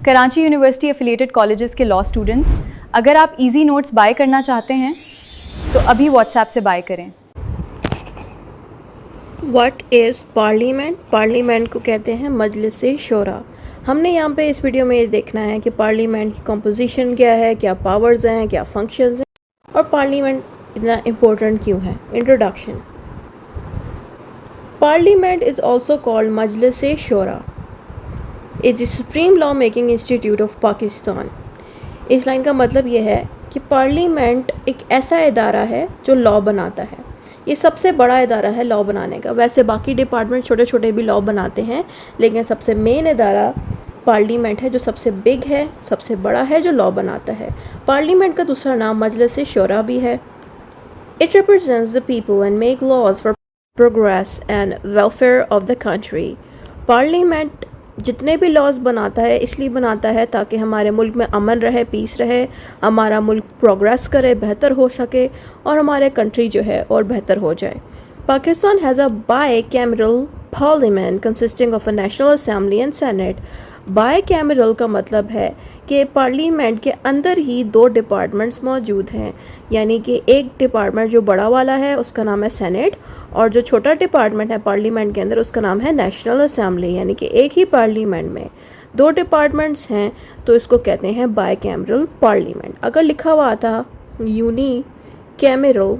Karachi university affiliated colleges के law students, अगर आप इजी नोट्स बाय करना चाहते हैं तो अभी व्हाट्सएप से बाय करें। What is parliament? पार्लियामेंट को कहते हैं मजलिस शोरा। हमने यहाँ पे इस वीडियो में ये देखना है कि पार्लियामेंट की कंपोजिशन क्या है, क्या पावर्स हैं, क्या फंक्शंस हैं और पार्लियामेंट इतना इम्पोर्टेंट क्यों है। Introduction. Parliament is also called Majlis Shura. Is the supreme law making institute of Pakistan. इस लाइन का मतलब ये है कि पार्लियामेंट एक ऐसा इदारा है जो लॉ बनाता है। ये सबसे बड़ा इदारा है लॉ बनाने का। वैसे बाकी डिपार्टमेंट छोटे छोटे भी लॉ बनाते हैं, लेकिन सबसे मेन इदारा पार्लियामेंट है जो सबसे बिग है, सबसे बड़ा है, जो लॉ बनाता है। पार्लियामेंट का दूसरा नाम मजलिस शोरा भी है। It represents the people and make laws for progress and welfare of the country. Parliament जितने भी लॉज बनाता है इसलिए बनाता है ताकि हमारे मुल्क में अमन रहे, पीस रहे, हमारा मुल्क प्रोग्रेस करे, बेहतर हो सके और हमारे कंट्री जो है और बेहतर हो जाए। Pakistan has a by-cameral parliament consisting of a national assembly and senate. By-cameral का मतलब है कि पार्लियामेंट के अंदर ही दो डिपार्टमेंट्स मौजूद हैं, यानी कि एक डिपार्टमेंट जो बड़ा वाला है उसका नाम है सेनेट और जो छोटा डिपार्टमेंट है पार्लियामेंट के अंदर उसका नाम है नेशनल असेंबली। यानी कि एक ही पार्लियामेंट में दो डिपार्टमेंट्स हैं तो इसको कहते हैं बाई-कैमरल पार्लियामेंट। अगर लिखा हुआ था यूनी कैमरल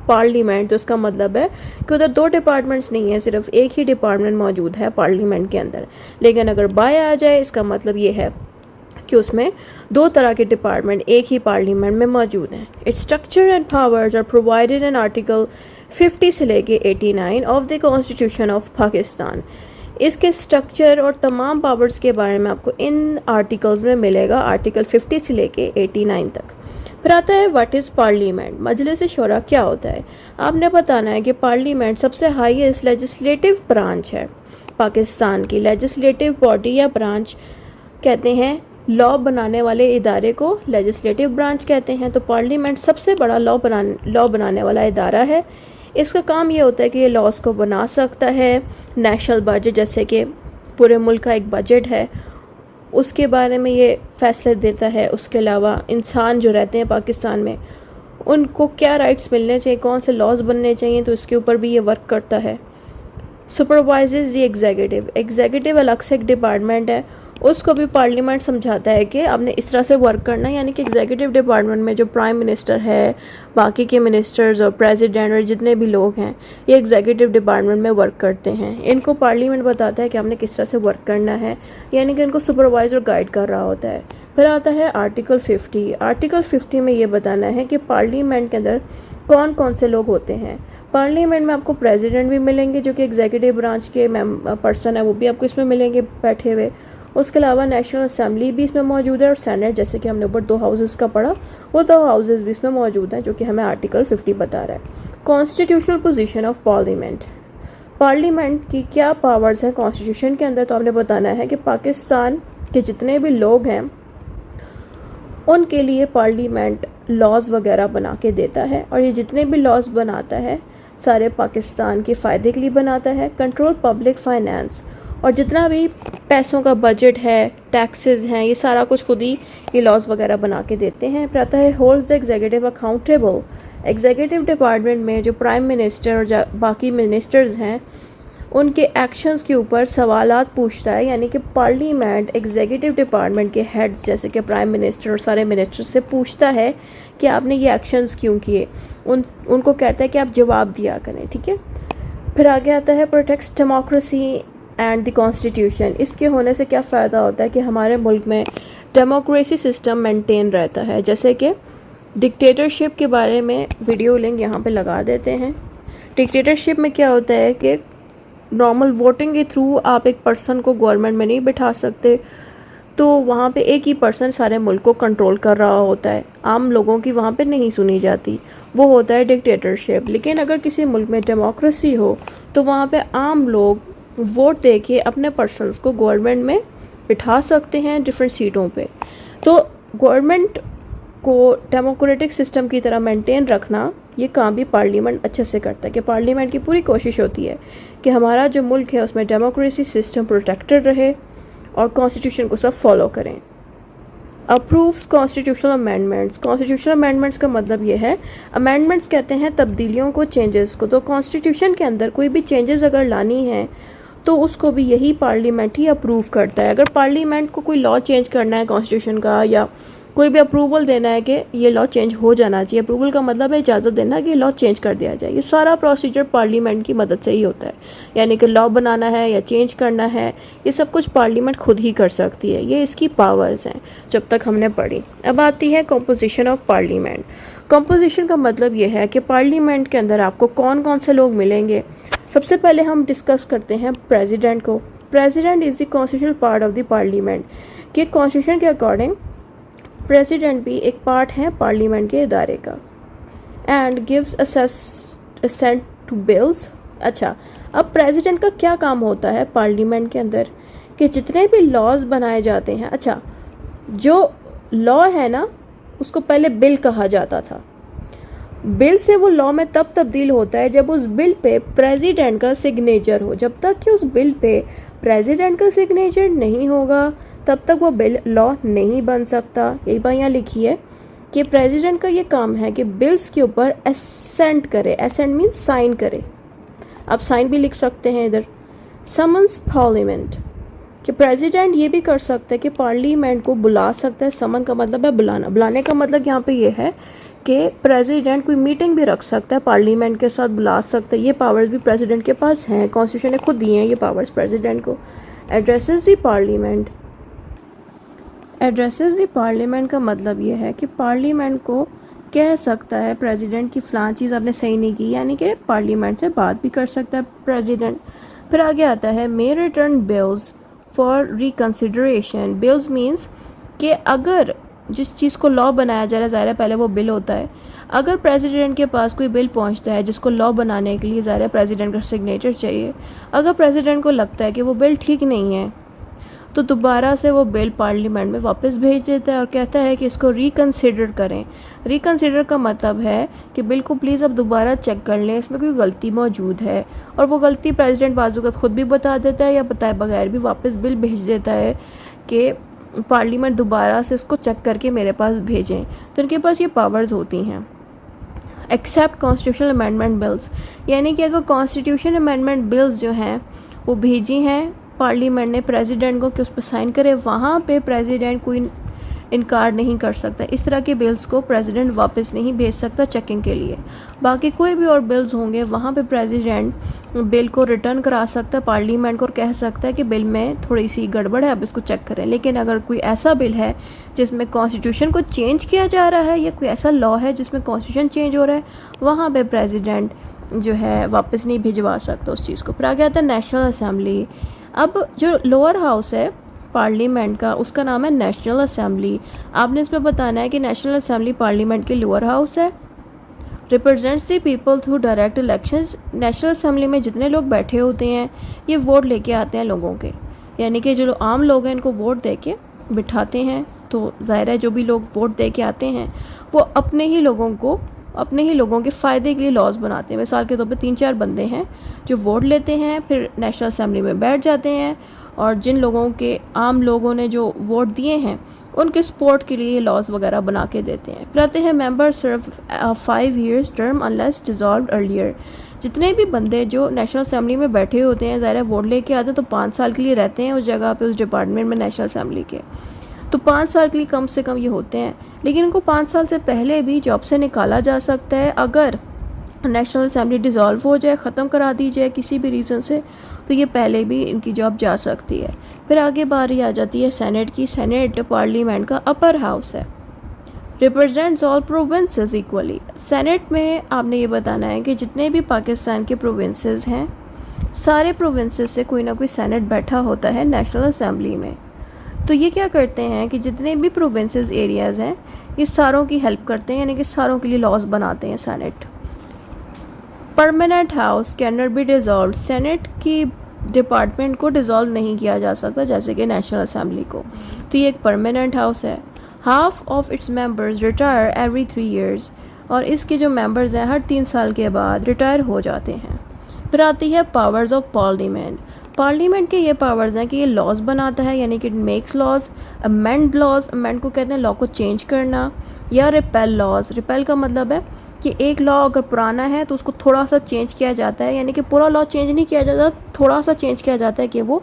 पार्लियामेंट तो उसका मतलब है कि उधर दो डिपार्टमेंट्स नहीं है, सिर्फ एक ही डिपार्टमेंट मौजूद है पार्लियामेंट के अंदर। लेकिन अगर बाय आ जाए इसका मतलब ये है कि उसमें दो तरह के डिपार्टमेंट एक ही पार्लियामेंट में मौजूद हैं। Its structure and powers are provided in article 50 से लेके 89 of the constitution of Pakistan. इसके स्ट्रक्चर और तमाम पावर्स के बारे में आपको इन आर्टिकल्स में मिलेगा, आर्टिकल 50 से लेके 89 तक। फिर आता है व्हाट इज़ पार्लियामेंट? मजलिस शोरा क्या होता है? आपने बताना है कि पार्लियामेंट सबसे हाईएस्ट लेजिस्लेटिव ब्रांच है पाकिस्तान की। लेजिस्लेटिव बॉडी या ब्रांच कहते हैं, लॉ बनाने वाले इदारे को लेजिस्लेटिव ब्रांच कहते हैं। तो पार्लियामेंट सबसे बड़ा लॉ बनाने वाला इदारा है। इसका काम ये होता है कि ये लॉज को बना सकता है। नेशनल बजट, जैसे कि पूरे मुल्क का एक बजट है, उसके बारे में ये फ़ैसले देता है। उसके अलावा इंसान जो रहते हैं पाकिस्तान में उनको क्या राइट्स मिलने चाहिए, कौन से लॉज बनने चाहिए, तो इसके ऊपर भी ये वर्क करता है। सुपरवाइजेज दी एग्जीक्यूटिव। एग्जीक्यूटिव अलग से एक डिपार्टमेंट है, उसको भी पार्लियामेंट समझाता है कि आपने इस तरह से वर्क करना है। यानी कि एग्जीक्यूटिव डिपार्टमेंट में जो प्राइम मिनिस्टर है, बाकी के मिनिस्टर्स और प्रेसिडेंट और जितने भी लोग हैं ये एग्जीक्यूटिव डिपार्टमेंट में वर्क करते हैं। इनको पार्लियामेंट बताता है कि आपने किस तरह से वर्क करना है, यानी कि इनको सुपरवाइज और गाइड कर रहा होता है। फिर आता है आर्टिकल 50। आर्टिकल 50 में ये बताना है कि पार्लियामेंट के अंदर कौन कौन से लोग होते हैं। पार्लियामेंट में आपको प्रेसिडेंट भी मिलेंगे जो कि एग्जीक्यूटिव ब्रांच के पर्सन है, वो भी आपको इसमें मिलेंगे बैठे हुए। उसके अलावा नेशनल असेंबली भी इसमें मौजूद है और सेनेट, जैसे कि हमने ऊपर दो हाउसेस का पढ़ा, वो दो हाउसेस भी इसमें मौजूद हैं जो कि हमें आर्टिकल 50 बता रहा है। Constitutional position of parliament. Parliament की क्या पावर्स हैं कॉन्स्टिट्यूशन के अंदर? तो आपने बताना है कि पाकिस्तान के जितने भी लोग हैं उनके लिए पार्लियामेंट लॉज वगैरह बना के देता है और ये जितने भी लॉज बनाता है सारे पाकिस्तान के फ़ायदे के लिए बनाता है। कंट्रोल पब्लिक फाइनेंस, और जितना भी पैसों का बजट है, टैक्सेस हैं, ये सारा कुछ खुद ही ये लॉज वगैरह बना के देते हैं। फिर आता है holds executive accountable. Executive department में जो प्राइम मिनिस्टर और बाकी मिनिस्टर्स हैं उनके एक्शंस के ऊपर सवालात पूछता है। यानी कि पार्लियामेंट एग्जीक्यूटिव डिपार्टमेंट के हेड्स जैसे कि प्राइम मिनिस्टर और सारे मिनिस्टर से पूछता है कि आपने ये एक्शंस क्यों किए। उनको कहता है कि आप जवाब दिया करें, ठीक है। फिर आगे आता है protects democracy and the constitution. इसके होने से क्या फ़ायदा होता है कि हमारे मुल्क में डेमोक्रेसी सिस्टम मेंटेन रहता है। जैसे कि डिक्टेटरशिप के बारे में वीडियो लिंक यहाँ पे लगा देते हैं। डिक्टेटरशिप में क्या होता है कि नॉर्मल वोटिंग के थ्रू आप एक पर्सन को गवर्नमेंट में नहीं बिठा सकते, तो वहाँ पे एक ही पर्सन सारे मुल्क को कंट्रोल कर रहा होता है, आम लोगों की वहाँ पे नहीं सुनी जाती, वो होता है डिक्टेटरशिप। लेकिन अगर किसी मुल्क में डेमोक्रेसी हो तो वहाँ पे आम लोग वोट दे के अपने पर्सनस को गवर्नमेंट में बिठा सकते हैं डिफरेंट सीटों पे। तो गवर्नमेंट को डेमोक्रेटिक सिस्टम की तरह मेंटेन रखना ये काम भी पार्लियामेंट अच्छे से करता है। कि पार्लियामेंट की पूरी कोशिश होती है कि हमारा जो मुल्क है उसमें डेमोक्रेसी सिस्टम प्रोटेक्टेड रहे और कॉन्स्टिट्यूशन को सब फॉलो करें। Approves constitutional amendments. Constitutional amendments का मतलब ये है, अमेंडमेंट्स कहते हैं तब्दीलियों को, चेंजेस को। तो कॉन्स्टिट्यूशन के अंदर कोई भी चेंजेस अगर लानी है तो उसको भी यही पार्लियामेंट ही अप्रूव करता है। अगर पार्लियामेंट को कोई लॉ चेंज करना है कॉन्स्टिट्यूशन का, या कोई भी अप्रूवल देना है कि ये लॉ चेंज हो जाना चाहिए, अप्रूवल का मतलब है इजाज़त देना कि लॉ चेंज कर दिया जाए, ये सारा प्रोसीजर पार्लियामेंट की मदद से ही होता है। यानी कि लॉ बनाना है या चेंज करना है, ये सब कुछ पार्लियामेंट खुद ही कर सकती है, ये इसकी पावर्स हैं जब तक हमने पढ़ी। अब आती है कंपोजिशन ऑफ पार्लियामेंट। कंपोजिशन का मतलब ये है कि पार्लियामेंट के अंदर आपको कौन कौन से लोग मिलेंगे। सबसे पहले हम डिस्कस करते हैं प्रेसिडेंट को। President is the constitutional part of the parliament, कि कॉन्स्टिट्यूशन के अकॉर्डिंग प्रेसिडेंट भी एक पार्ट है पार्लियामेंट के इदारे का। And gives assent to bills. अच्छा, अब प्रेसिडेंट का क्या काम होता है पार्लियामेंट के अंदर, कि जितने भी लॉज बनाए जाते हैं, अच्छा जो लॉ है ना उसको पहले बिल कहा जाता था। बिल से वो लॉ में तब तब्दील होता है जब उस बिल पे प्रेसिडेंट का सिग्नेचर हो। जब तक कि उस बिल पे प्रेसिडेंट का सिग्नेचर नहीं होगा तब तक वो बिल लॉ नहीं बन सकता। यही बात यहाँ लिखी है कि प्रेसिडेंट का ये काम है कि बिल्स के ऊपर असेंट करे। असेंट मीन्स साइन करे, आप साइन भी लिख सकते हैं इधर। समन्स पार्लियामेंट, कि प्रेसिडेंट ये भी कर सकता है कि पार्लियामेंट को बुला सकता है। समन का मतलब है बुलाना, बुलाने का मतलब यहाँ पे ये है कि प्रेसिडेंट कोई मीटिंग भी रख सकता है, पार्लियामेंट के साथ बुला सकता है। ये पावर्स भी प्रेसिडेंट के पास हैं, कॉन्स्टिट्यूशन ने खुद दिए हैं ये पावर्स प्रेसिडेंट को। Addresses the parliament. Addresses the parliament का मतलब ये है कि पार्लियामेंट को कह सकता है प्रेसिडेंट की फ़लाँ चीज़ आपने सही नहीं की, यानी कि पार्लियामेंट से बात भी कर सकता है प्रेसिडेंट। फिर आगे आता है may return bills for reconsideration. Bills means कि अगर जिस चीज़ को लॉ बनाया जा रहा है, ज़ाहिर है पहले वो बिल होता है। अगर प्रेसिडेंट के पास कोई बिल पहुंचता है जिसको लॉ बनाने के लिए ज़ाहिर है प्रेसिडेंट का सिग्नेचर चाहिए, अगर प्रेसिडेंट को लगता है कि वो बिल ठीक नहीं है तो दोबारा से वो बिल पार्लियामेंट में वापस भेज देता है और कहता है कि इसको रिकन्सिडर करें। रिकन्सिडर का मतलब है कि बिल को प्लीज़ अब दोबारा चेक कर लें, इसमें कोई गलती मौजूद है। और वो गलती प्रेसिडेंट बाज़ खुद भी बता देता है या बताए बगैर भी वापस बिल भेज देता है कि पार्लियामेंट दोबारा से इसको चेक करके मेरे पास भेजें। तो इनके पास ये पावर्स होती हैं। एक्सेप्ट कॉन्स्टिट्यूशनल अमेंडमेंट बिल्स, यानी कि अगर कॉन्स्टिट्यूशन अमेंडमेंट बिल्स जो हैं वो भेजी हैं पार्लियामेंट ने प्रेसिडेंट को कि उस पर साइन करे, वहाँ पे प्रेसिडेंट कोई इनकार नहीं कर सकता। इस तरह के बिल्स को प्रेसिडेंट वापस नहीं भेज सकता चेकिंग के लिए। बाकी कोई भी और बिल्स होंगे वहाँ पे प्रेसिडेंट बिल को रिटर्न करा सकता है पार्लियामेंट को और कह सकता है कि बिल में थोड़ी सी गड़बड़ है, अब इसको चेक करें। लेकिन अगर कोई ऐसा बिल है जिसमें कॉन्स्टिट्यूशन को चेंज किया जा रहा है या कोई ऐसा लॉ है जिसमें कॉन्स्टिट्यूशन चेंज हो रहा है, वहाँ पर प्रेसिडेंट जो है वापस नहीं भिजवा सकता उस चीज़ को। फिर आगे आता है नेशनल असेंबली। अब जो लोअर हाउस है पार्लियामेंट का उसका नाम है नेशनल असेंबली। आपने इसमें बताना है कि नेशनल असेंबली पार्लियामेंट की लोअर हाउस है। Represents the people through direct elections. National assembly में जितने लोग बैठे होते हैं ये वोट लेके आते हैं लोगों के, यानी कि जो आम लोग हैं इनको वोट दे के बिठाते हैं। तो ज़ाहिर है जो भी लोग वोट दे के आते हैं वो अपने ही लोगों के फ़ायदे के लिए लॉज बनाते हैं। मिसाल के तौर पे 3-4 बंदे हैं जो वोट लेते हैं, फिर नेशनल असेंबली में बैठ जाते हैं और जिन लोगों के आम लोगों ने जो वोट दिए हैं उनके सपोर्ट के लिए लॉज वगैरह बना के देते हैं। फिर आते हैं मेंबर सर्व 5 years term unless dissolve earlier. जितने भी बंदे जो नेशनल असेंबली में बैठे होते हैं ज़ाहिर है वोट लेके आते हैं तो 5 साल के लिए रहते हैं उस जगह पे, उस डिपार्टमेंट में नेशनल असेंबली के। तो 5 साल के लिए कम से कम ये होते हैं, लेकिन इनको 5 साल से पहले भी जॉब से निकाला जा सकता है। अगर नेशनल असेंबली डिज़ोल्व हो जाए, ख़त्म करा दी जाए किसी भी रीज़न से, तो ये पहले भी इनकी जॉब जा सकती है। फिर आगे बारी आ जाती है सेनेट की। सेनेट पार्लियामेंट का अपर हाउस है, represents all provinces equally. Senate में आपने ये बताना है कि जितने भी पाकिस्तान के प्रोविंसेस हैं सारे प्रोविंसेस से कोई ना कोई सेनेट बैठा होता है नेशनल असेंबली में। तो ये क्या करते हैं कि जितने भी प्रोविंसेस एरियाज़ हैं ये सारों की हेल्प करते हैं, यानी कि सारों के लिए लॉज बनाते हैं senate. Permanent house can not be dissolve. Senate की डिपार्टमेंट को डिज़ोल्व नहीं किया जा सकता जैसे कि नेशनल असेंबली को। तो ये एक परमानेंट हाउस है। Half of its members retire every 3 years, और इसके जो मेंबर्स हैं हर 3 साल के बाद रिटायर हो जाते हैं। फिर आती है पावर्स ऑफ पार्लियामेंट। पार्लियामेंट के ये पावर्स हैं कि ये लॉज बनाता है, यानी कि makes laws, amend laws, amend को कहते हैं लॉ को चेंज करना, या रिपेल लॉज। रिपेल का मतलब है कि एक लॉ अगर पुराना है तो उसको थोड़ा सा चेंज किया जाता है, यानी कि पूरा लॉ चेंज नहीं किया जाता, थोड़ा सा चेंज किया जाता है कि वो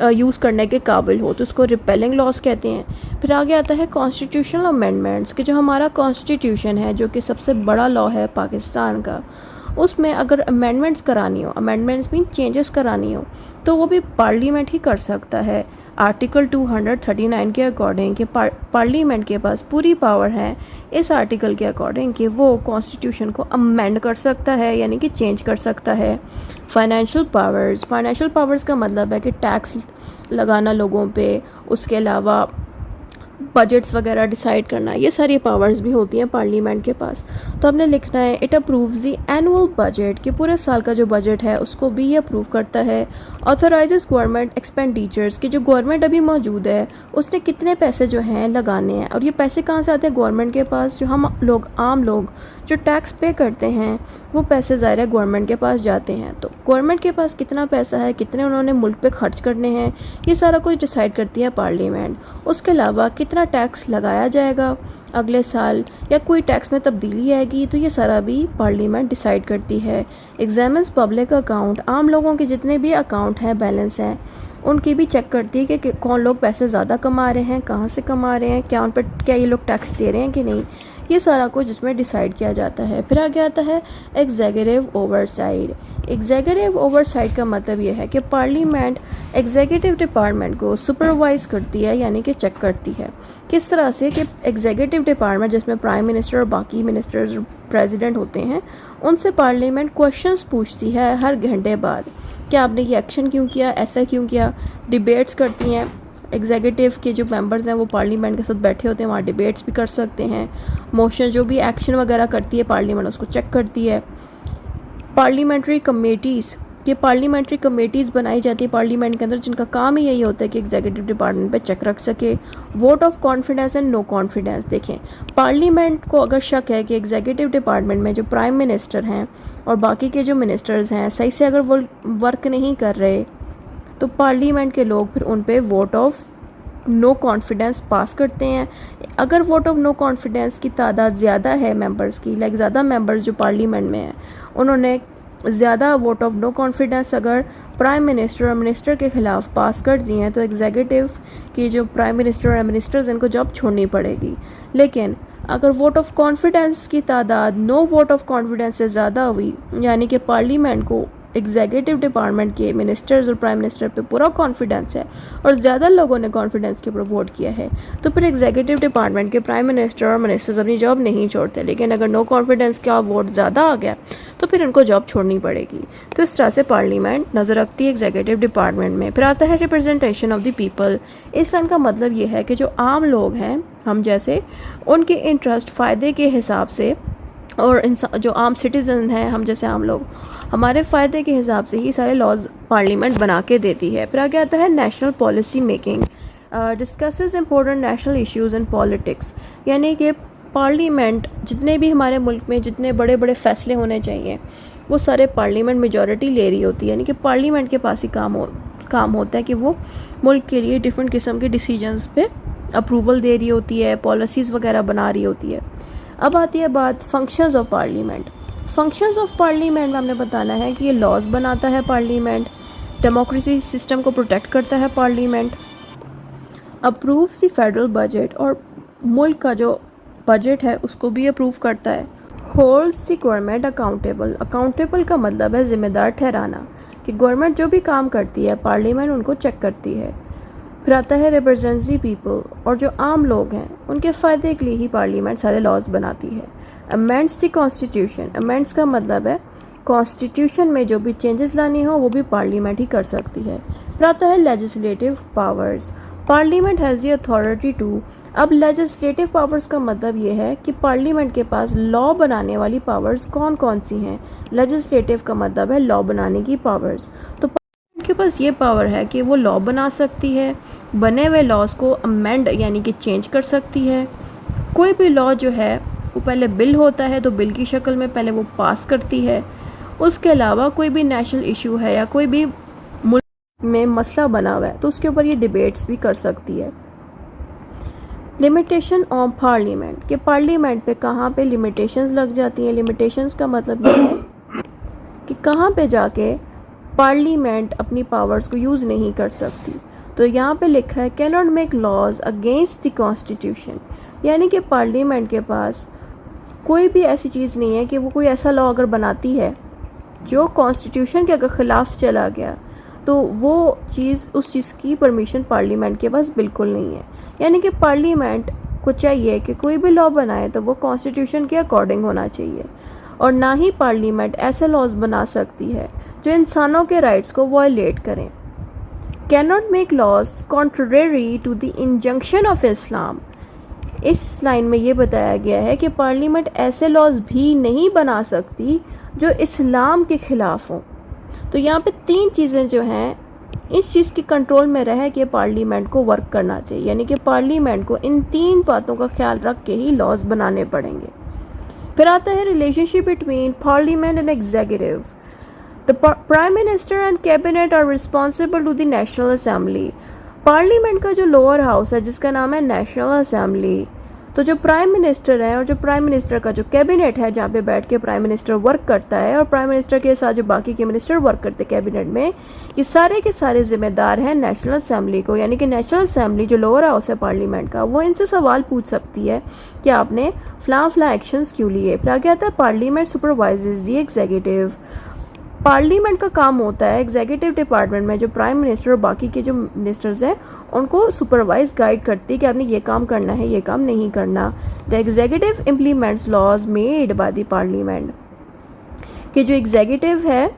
यूज़ करने के काबिल हो, तो उसको रिपेलिंग लॉज कहते हैं। फिर आगे आता है कॉन्स्टिट्यूशनल अमेंडमेंट्स, कि जो हमारा कॉन्स्टिट्यूशन है जो कि सबसे बड़ा लॉ है पाकिस्तान का, उसमें अगर अमेंडमेंट्स करानी हो, अमेंडमेंट्स मीन चेंजेस करानी हो, तो वो भी पार्लियामेंट ही कर सकता है। आर्टिकल 239 के अकॉर्डिंग कि पार्लियामेंट के पास पूरी पावर है इस आर्टिकल के अकॉर्डिंग कि वो कॉन्स्टिट्यूशन को अमेंड कर सकता है, यानी कि चेंज कर सकता है। फाइनेंशियल पावर्स का मतलब है कि टैक्स लगाना लोगों पे, उसके अलावा बजट्स वगैरह डिसाइड करना, ये सारी पावर्स भी होती हैं पार्लियामेंट के पास। तो हमने लिखना है it approves the annual budget, कि पूरे साल का जो बजट है उसको भी ये अप्रूव करता है। ऑथराइजेस गवर्नमेंट एक्सपेंडिचर्स, कि जो गवर्नमेंट अभी मौजूद है उसने कितने पैसे जो हैं लगाने हैं, और ये पैसे कहाँ से आते हैं गवर्नमेंट के पास, जो हम लोग आम लोग जो टैक्स पे करते हैं वो पैसे ज़ाहिर है गवर्नमेंट के पास जाते हैं। तो गवर्नमेंट के पास कितना पैसा है, कितने उन्होंने मुल्क पे खर्च करने हैं, ये सारा कुछ डिसाइड करती है पार्लियामेंट। उसके अलावा कितना टैक्स लगाया जाएगा अगले साल, या कोई टैक्स में तब्दीली आएगी, तो ये सारा भी पार्लियामेंट डिसाइड करती है। एग्जामिन्स पब्लिक अकाउंट, आम लोगों के जितने भी अकाउंट हैं, बैलेंस हैं, उनकी भी चेक करती है कि कौन लोग पैसे ज़्यादा कमा रहे हैं, कहाँ से कमा रहे हैं, क्या उन पर क्या ये लोग टैक्स दे रहे हैं कि नहीं, ये सारा कुछ इसमें डिसाइड किया जाता है। फिर आगे आता है एग्जीक्यूटिव ओवरसाइट। एग्जीक्यूटिव ओवरसाइट का मतलब ये है कि पार्लियामेंट एग्जीक्यूटिव डिपार्टमेंट को सुपरवाइज करती है, यानी कि चेक करती है। किस तरह से कि एग्जीक्यूटिव डिपार्टमेंट जिसमें प्राइम मिनिस्टर और बाकी मिनिस्टर्स प्रेसिडेंट होते हैं, उनसे पार्लियामेंट क्वेश्चंस पूछती है हर घंटे बाद कि आपने ये एक्शन क्यों किया, ऐसा क्यों किया। डिबेट्स करती हैं, एग्जीक्यूटिव के जो मेंबर्स हैं वो पार्लियामेंट के साथ बैठे होते हैं, वहाँ डिबेट्स भी कर सकते हैं। मोशन जो भी एक्शन वगैरह करती है पार्लियामेंट उसको चेक करती है। पार्लियामेंट्री कमेटीज़, कि पार्लियामेंट्री कमेटीज़ बनाई जाती है पार्लियामेंट के अंदर, जिनका काम ही यही होता है कि एग्जीक्यूटिव डिपार्टमेंट पे चेक रख सके। Vote of confidence and no confidence, देखें पार्लियामेंट को अगर शक है कि एग्जीक्यूटिव डिपार्टमेंट में जो प्राइम मिनिस्टर हैं और बाकी के जो मिनिस्टर्स हैं सही से अगर वो वर्क नहीं कर रहे, तो पार्लियामेंट के लोग फिर उन पे वोट ऑफ नो कॉन्फिडेंस पास करते हैं। अगर वोट ऑफ नो कॉन्फिडेंस की तादाद ज़्यादा है मेंबर्स की, लाइक ज़्यादा मेंबर्स जो पार्लियामेंट में हैं उन्होंने ज़्यादा वोट ऑफ नो कॉन्फिडेंस अगर प्राइम मिनिस्टर और मिनिस्टर के ख़िलाफ़ पास कर दिए हैं, तो एग्जीक्यूटिव की जो प्राइम मिनिस्टर और मिनिस्टर्स इनको जॉब छोड़नी पड़ेगी। लेकिन अगर वोट ऑफ कॉन्फिडेंस की तादाद नो वोट ऑफ कॉन्फिडेंस से ज़्यादा हुई, यानी कि पार्लियामेंट को एग्जीक्यूटिव डिपार्टमेंट के मिनिस्टर्स और प्राइम मिनिस्टर पे पूरा कॉन्फिडेंस है और ज़्यादा लोगों ने कॉन्फिडेंस के ऊपर वोट किया है, तो फिर एग्जीक्यूटिव डिपार्टमेंट के प्राइम मिनिस्टर और मिनिस्टर्स अपनी जॉब नहीं छोड़ते। लेकिन अगर नो कॉन्फिडेंस का वोट ज़्यादा आ गया तो फिर इनको जॉब छोड़नी पड़ेगी। तो इस तरह से पार्लियामेंट नज़र रखती है एग्जीक्यूटिव डिपार्टमेंट में। फिर आता है रिप्रेजेंटेशन ऑफ द पीपल। इस सन का मतलब ये है कि जो आम लोग हैं हम जैसे, उनके इंटरेस्ट फ़ायदे के हिसाब से, और इंसान जो आम सिटीज़न हैं हम जैसे आम लोग, हमारे फ़ायदे के हिसाब से ही सारे लॉज पार्लियामेंट बना के देती है। फिर आगे आता है national policy making. Discusses important national issues and politics, यानी कि पार्लियामेंट जितने भी हमारे मुल्क में जितने बड़े बड़े फ़ैसले होने चाहिए वो सारे पार्लियामेंट मेजॉरिटी ले रही होती है, यानी कि पार्लियामेंट के पास ही काम होता है कि वो मुल्क के लिए डिफरेंट किस्म के डिसीजंस पे अप्रूवल दे रही होती है, पॉलिसीज़ वगैरह बना रही होती है। अब आती है बात functions of parliament. Functions of parliament में हमने बताना है कि ये लॉज बनाता है पार्लियामेंट, डेमोक्रेसी सिस्टम को प्रोटेक्ट करता है parliament, approves the federal budget, और मुल्क का जो बजट है उसको भी अप्रूव करता है। Holds the government accountable. Accountable का मतलब है ज़िम्मेदार ठहराना, कि गवर्नमेंट जो भी काम करती है पार्लियामेंट उनको चेक करती है। फिर आता है रिप्रेजेंट्स दी पीपल, और जो आम लोग हैं उनके फ़ायदे के लिए ही पार्लियामेंट सारे लॉज बनाती है। अमेंड्स दी कॉन्स्टिट्यूशन। अमेंड्स का मतलब है कॉन्स्टिट्यूशन में जो भी चेंजेस लानी हो वो भी पार्लियामेंट ही कर सकती है। फिर आता है legislative powers. Parliament has the authority to. अब लेजिस्लेटिव पावर्स का मतलब ये है कि पार्लियामेंट के पास लॉ बनाने वाली पावर्स कौन कौन सी हैं। लेजिस्लेटिव का मतलब है लॉ बनाने की पावर्स। तो के पास ये पावर है कि वो लॉ बना सकती है, बने हुए लॉज को अमेंड यानी कि चेंज कर सकती है। कोई भी लॉ जो है वो पहले बिल होता है तो बिल की शक्ल में पहले वो पास करती है। उसके अलावा कोई भी नेशनल इशू है या कोई भी में मसला बना हुआ है तो उसके ऊपर ये डिबेट्स भी कर सकती है। लिमिटेशन ऑन पार्लियामेंट, कि पार्लियामेंट पे कहाँ पे लिमिटेशंस लग जाती हैं। लिमिटेशंस का मतलब ये है कि कहाँ पे जाके पार्लियामेंट अपनी पावर्स को यूज़ नहीं कर सकती। तो यहाँ पे लिखा है can not make laws against the constitution, यानी कि पार्लियामेंट के पास कोई भी ऐसी चीज़ नहीं है कि वो कोई ऐसा लॉ अगर बनाती है जो कॉन्स्टिट्यूशन के अगर ख़िलाफ़ चला गया तो वो चीज़, उस चीज़ की परमिशन पार्लियामेंट के पास बिल्कुल नहीं है। यानी कि पार्लियामेंट को चाहिए कि कोई भी लॉ बनाए तो वो कॉन्स्टिट्यूशन के अकॉर्डिंग होना चाहिए, और ना ही पार्लियामेंट ऐसे लॉज बना सकती है जो इंसानों के राइट्स को वायलेट करें। Can not make laws contrary to the injunction of Islam, इस लाइन में ये बताया गया है कि पार्लियामेंट ऐसे लॉज भी नहीं बना सकती जो इस्लाम के ख़िलाफ़ हों। तो यहाँ पे 3 चीज़ें जो हैं इस चीज़ की कंट्रोल में रह के पार्लियामेंट को वर्क करना चाहिए, यानी कि पार्लियामेंट को इन 3 बातों का ख्याल रख के ही लॉज बनाने पड़ेंगे। फिर आता है relationship between parliament and executive. The prime minister and cabinet are responsible to the national assembly. Parliament का जो लोअर हाउस है जिसका नाम है नेशनल असेंबली, तो जो प्राइम मिनिस्टर है और जो प्राइम मिनिस्टर का जो कैबिनेट है जहाँ पे बैठ के प्राइम मिनिस्टर वर्क करता है और प्राइम मिनिस्टर के साथ जो बाकी के मिनिस्टर वर्क करते हैं कैबिनेट में, ये सारे के सारे जिम्मेदार हैं नेशनल असेंबली को। यानी कि नेशनल असेंबली जो लोअर हाउस है पार्लियामेंट का, वो इनसे सवाल पूछ सकती है कि आपने फ़लाँ एक्शंस क्यों लिए। फिर आगे आता है पार्लियामेंट सुपरवाइजेज दी एग्जीक्यूटिव। पार्लियामेंट का काम होता है एग्जीक्यूटिव डिपार्टमेंट में जो प्राइम मिनिस्टर और बाकी के जो मिनिस्टर्स हैं उनको सुपरवाइज गाइड करती है कि आपने ये काम करना है, ये काम नहीं करना। The executive implements laws made by the parliament, कि जो एग्जीक्यूटिव है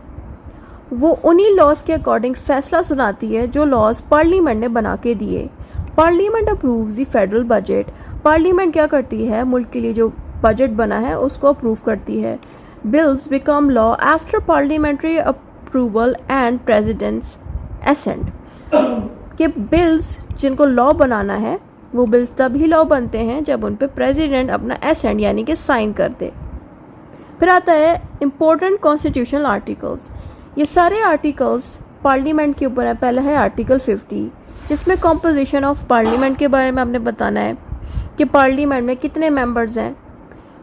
वो उन्हीं लॉज के अकॉर्डिंग फैसला सुनाती है जो लॉज पार्लियामेंट ने बना के दिए। Parliament approves the federal budget, parliament क्या करती है, मुल्क के लिए जो बजट बना है उसको अप्रूव करती है। Bills become law after parliamentary approval and president's assent, कि बिल्स जिनको लॉ बनाना है वो बिल्स तभी लॉ बनते हैं जब उन पे प्रेसिडेंट अपना एसेंट यानी कि साइन कर दे। फिर आता है इम्पोर्टेंट कॉन्स्टिट्यूशनल आर्टिकल्स। ये सारे आर्टिकल्स पार्लियामेंट के ऊपर है। पहला है आर्टिकल 50 जिसमें कॉम्पोजिशन ऑफ पार्लियामेंट के बारे में हमने बताना है कि पार्लियामेंट में कितने मेंबर्स हैं।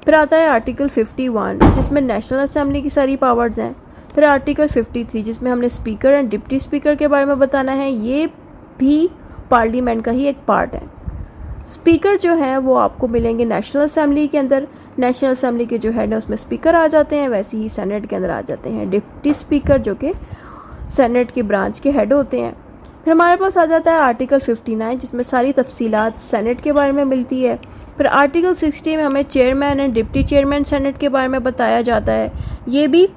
फिर आता है आर्टिकल 51 जिसमें नेशनल असेंबली की सारी पावर्स हैं। फिर आर्टिकल 53 जिसमें हमने स्पीकर एंड डिप्टी स्पीकर के बारे में बताना है, ये भी पार्लियामेंट का ही एक पार्ट है। स्पीकर जो है वो आपको मिलेंगे नेशनल असेंबली के अंदर। नेशनल असेंबली के जो हेड है उसमें स्पीकर आ जाते हैं, वैसे ही सेनेट के अंदर आ जाते हैं डिप्टी स्पीकर जो कि सेनेट की ब्रांच के हेड होते हैं। फिर हमारे पास आ जाता है आर्टिकल 59 जिसमें सारी तफसीलात सेनेट के बारे में मिलती है। फिर आर्टिकल 60 में हमें chairman and deputy chairman senate के बारे में बताया जाता है, ये भी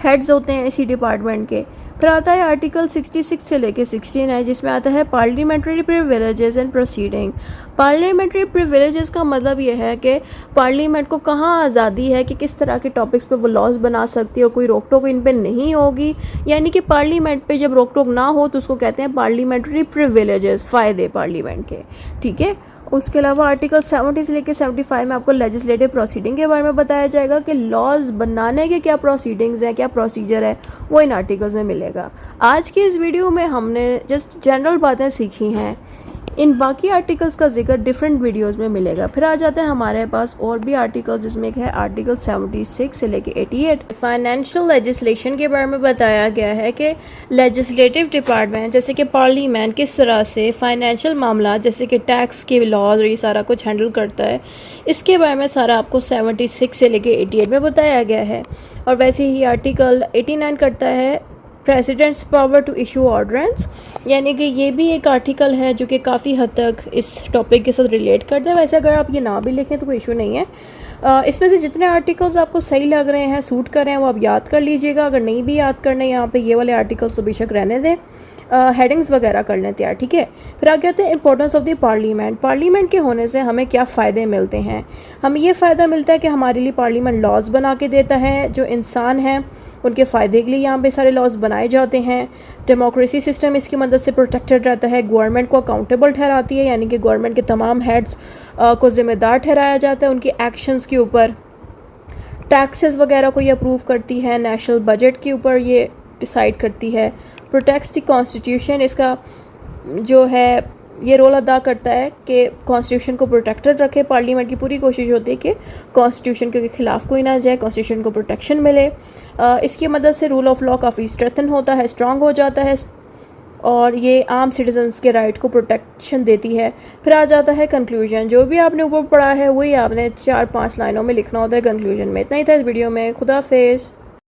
हेड्स होते हैं इसी डिपार्टमेंट के। फिर आता है आर्टिकल 66 से लेके 69 जिसमें आता है parliamentary privileges and proceeding. Parliamentary privileges का मतलब ये है कि पार्लियामेंट को कहाँ आज़ादी है कि किस तरह के टॉपिक्स पे वो लॉज बना सकती है और कोई रोक टोक इन पे नहीं होगी। यानी कि पार्लियामेंट पे जब रोक टोक ना हो तो उसको कहते हैं पार्लियामेंट्री प्रिविलेजेस, फ़ायदे पार्लियामेंट के, ठीक है। उसके अलावा आर्टिकल 70 से लेकर 75 में आपको लेजिस्लेटिव प्रोसीडिंग के बारे में बताया जाएगा कि लॉज बनाने के क्या प्रोसीडिंग्स हैं, क्या प्रोसीजर है, वो इन आर्टिकल्स में मिलेगा। आज की इस वीडियो में हमने जस्ट जनरल बातें सीखी हैं, इन बाकी आर्टिकल्स का जिक्र डिफरेंट वीडियोस में मिलेगा। फिर आ जाते हैं हमारे पास और भी आर्टिकल्स जिसमें एक है आर्टिकल 76 से लेके 88। फाइनेंशियल लेजिस्लेशन के बारे में बताया गया है कि लेजिस्लेटिव डिपार्टमेंट जैसे कि पार्लियामेंट किस तरह से फाइनेंशियल मामला जैसे कि टैक्स के लॉज और ये सारा कुछ हैंडल करता है, इसके बारे में सारा आपको 76 से लेके 88 में बताया गया है। और वैसे ही आर्टिकल 89 करता है president's power to issue ordinance, यानी कि ये भी एक आर्टिकल है जो कि काफ़ी हद तक इस टॉपिक के साथ रिलेट करता है। वैसे अगर आप ये ना भी लिखें तो कोई इशू नहीं है। इसमें से जितने आर्टिकल्स आपको सही लग रहे हैं, सूट कर रहे हैं, वो आप याद कर लीजिएगा। अगर नहीं भी याद करने यहाँ पे ये वाले आर्टिकल्स तो बेशक रहने दें, हेडिंग्स वगैरह कर लें तैयार, ठीक है। फिर आगे आते हैं importance of the parliament. Parliament के होने से हमें क्या फ़ायदे मिलते हैं। हमें ये फ़ायदा मिलता है कि हमारे लिए पार्लियामेंट लॉज बना के देता है, जो इंसान हैं उनके फ़ायदे के लिए यहाँ पे सारे लॉज बनाए जाते हैं। डेमोक्रेसी सिस्टम इसकी मदद से प्रोटेक्टेड रहता है। गवर्नमेंट को अकाउंटेबल ठहराती है, यानी कि गवर्नमेंट के तमाम हेड्स को ज़िम्मेदार ठहराया जाता है उनके एक्शंस के ऊपर। टैक्सेस वगैरह को ये अप्रूव करती है, नेशनल बजट के ऊपर ये डिसाइड करती है। प्रोटेक्ट्स द कॉन्स्टिट्यूशन, इसका जो है ये रोल अदा करता है कि कॉन्स्टिट्यूशन को प्रोटेक्टेड रखे। पार्लियामेंट की पूरी कोशिश होती है कि कॉन्स्टिट्यूशन के ख़िलाफ़ कोई ना जाए, कॉन्स्टिट्यूशन को प्रोटेक्शन मिले। इसकी मदद से रूल ऑफ लॉ काफ़ी स्ट्रेंथन होता है, स्ट्रॉन्ग हो जाता है, और ये आम सिटीजन्स के राइट को प्रोटेक्शन देती है। फिर आ जाता है कंक्लूजन। जो भी आपने ऊपर पढ़ा है वही आपने 4-5 लाइनों में लिखना होता है कंक्लूजन में। इतना ही था इस वीडियो में। खुदा हाफिज़।